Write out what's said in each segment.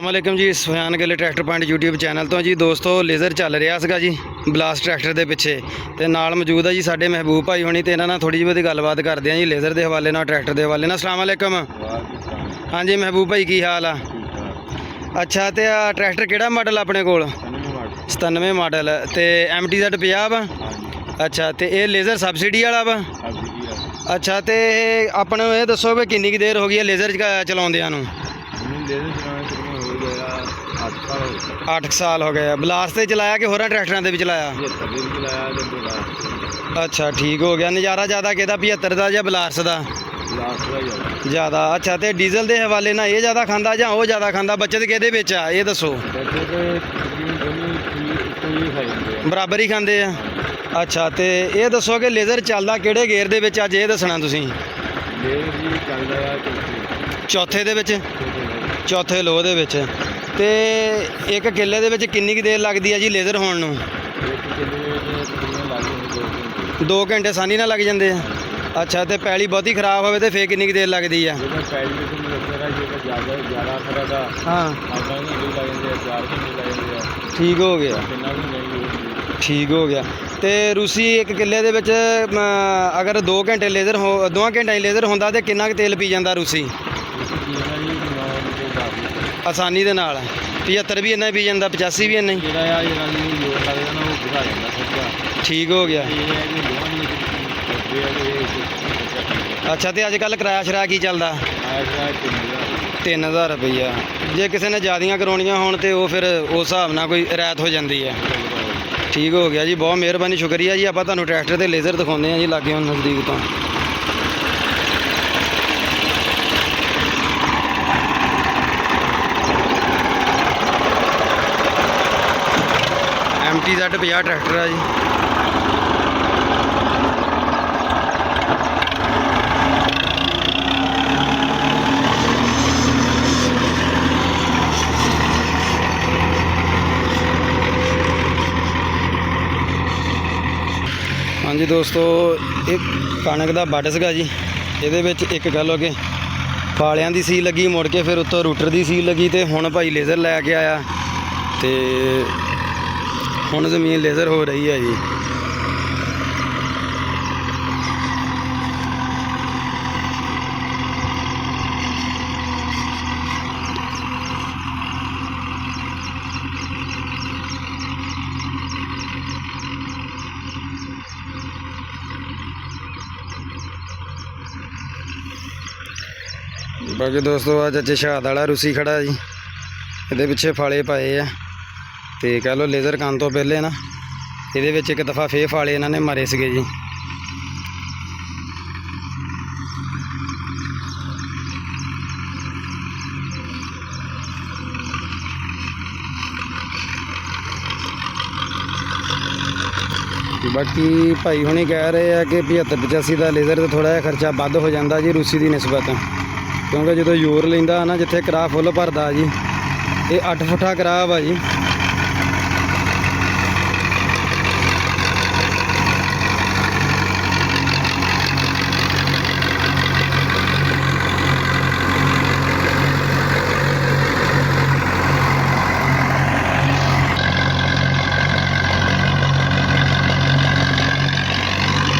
अस्सलामुअलैकुम जी। Sufiyan Gill tractor point YouTube channel तो जी दोस्तों लेज़र चल रहा सीगा जी बलास्ट ट्रैक्टर के पिछे तो नाल मौजूद है जी साडे महबूब भाई होनी तो इन्होंने थोड़ी जी गलबात करते हैं जी लेज़र के हवाले नाल ट्रैक्टर के हवाले नाल। अस्सलामुअलैकुम। हाँ जी महबूब भाई की हाल आ? अच्छा तो ट्रैक्टर किहड़ा मॉडल अपने कोल? 97 मॉडल तो MTZ 50 वा। अच्छा तो ये लेज़र सबसिडी वाला वा? अच्छा तो अपने ये दसो भी किन्नी की देर हो गई है लेज़र चलाउंदियां नूं? 8 साल हो गए। बलास्ट से चलाया कि होर ट्रैक्टरों से भी चलाया? अच्छा ठीक हो गया। नज़ारा ज़्यादा कि 75 का या बलास्ट का ज़्यादा? अच्छा तो डीजल के हवाले ना ये ज़्यादा खांदा या वो ज़्यादा खांदा? बचत किहदे विच आ ये दसो? बराबर ही खांदे आ। अच्छा तो ये दसो कि लेज़र चलदा किहड़े गेयर दे विच? अज ये दसना तुसीं। चौथे दे विच? चौथे लो दे विच। ते एक किले दे विच किन्नी की देर लगती है जी लेज़र होण नूं? 2 घंटे आसानी नाल लग जाते हैं। अच्छा तो पैली बहुती खराब हो तो फिर किन्नी की देर लगती है? हाँ ठीक हो गया। ठीक हो गया। तो रूसी एक किले दे विच अगर 2 घंटे लेज़र हो 2 घंटे लेज़र होंदा तो किन्ना तेल पी जाता रूसी आसानी दे नाल? 75 भी इन्ना पी जाता? 85 भी इन्ना ही? ठीक हो गया। अच्छा तो अजकल किराया शराया की चलता? 3000 रुपया। जे किसी ने ज़्यादा करवानियां होण तो वो फिर उस हिसाब नाल कोई रियायत हो जाती है। ठीक हो गया जी, बहुत मेहरबानी शुक्रिया जी। आप तुहानूं ट्रैक्टर ते लेज़र दिखाउंदे हैं जी लागे हुण नज़दीक तो। MTZ 50 ट्रैक्टर है जी। हाँ जी दोस्तों ये कणक का बड सीगा जी। ये एक कह लो कि फालियां की सील लगी, मुड़ के फिर उत्तों रूटर की सील लगी तो हुण भाई लेज़र लैके आया तो हुण ज़मीन लेज़र हो रही है जी। बाकी दोस्तों आज अच्छे शहाद वाला रूसी खड़ा जी। ये पिछे फाले पाए आ तो कह लो लेज़र करन तो पहले ना ये एक दफ़ा फिर फाले इन्होंने मारे सगे जी। बाकी भाई हुणी कह रहे हैं कि 75-85 का लेज़र तो थोड़ा जिहा खर्चा वध हो जाता जी रूसी की निस्बत, क्योंकि जो जोर लेंदा ना जिथे करा फुल भरदा जी ये 8 फुटा करा वा जी।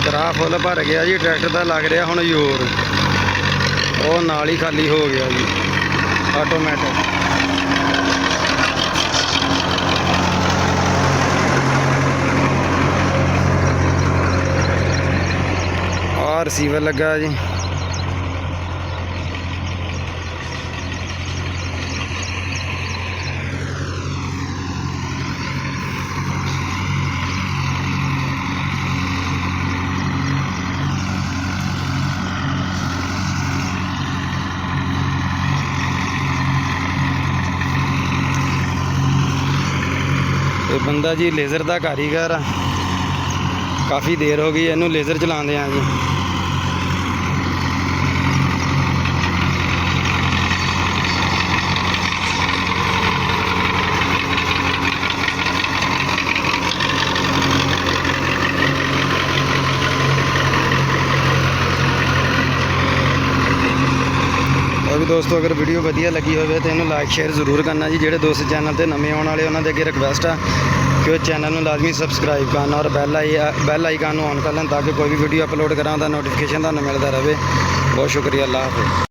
करा फुल भर गया जी ट्रैक्टर का लग रहा हुण जोर, वो नाल ही खाली हो गया जी ऑटोमैटिक। और रिसीवर लगा जी। ये बंदा जी लेज़र का कारीगर आ, काफ़ी देर हो गई इनू लेज़र चलाते हैं जी। ਵੀ ਦੋਸਤੋ ਅਗਰ ਵੀਡੀਓ ਵਧੀਆ ਲੱਗੀ ਹੋਵੇ ਤਾਂ ਇਹਨੂੰ ਲਾਈਕ ਸ਼ੇਅਰ ਜ਼ਰੂਰ ਕਰਨਾ ਜੀ। ਜਿਹੜੇ ਦੋਸਤ ਚੈਨਲ ਤੇ ਨਵੇਂ ਆਉਣ ਵਾਲੇ ਉਹਨਾਂ ਦੇ ਅੱਗੇ ਰਿਕਵੈਸਟ ਆ ਕਿ ਉਹ ਚੈਨਲ ਨੂੰ ਲਾਜ਼ਮੀ ਸਬਸਕ੍ਰਾਈਬ ਕਰਨ ਔਰ ਬੈਲ ਆਈਕਨ ਨੂੰ ਔਨ ਕਰ ਲੈਣ ਤਾਂ ਕਿ ਕੋਈ ਵੀ ਵੀਡੀਓ ਅਪਲੋਡ ਕਰਾਂ ਤਾਂ ਨੋਟੀਫਿਕੇਸ਼ਨ ਤੁਹਾਨੂੰ ਮਿਲਦਾ ਰਹੇ। ਬਹੁਤ ਸ਼ੁਕਰੀਆ, ਅੱਲਾਹ ਹਾਫਿਜ਼।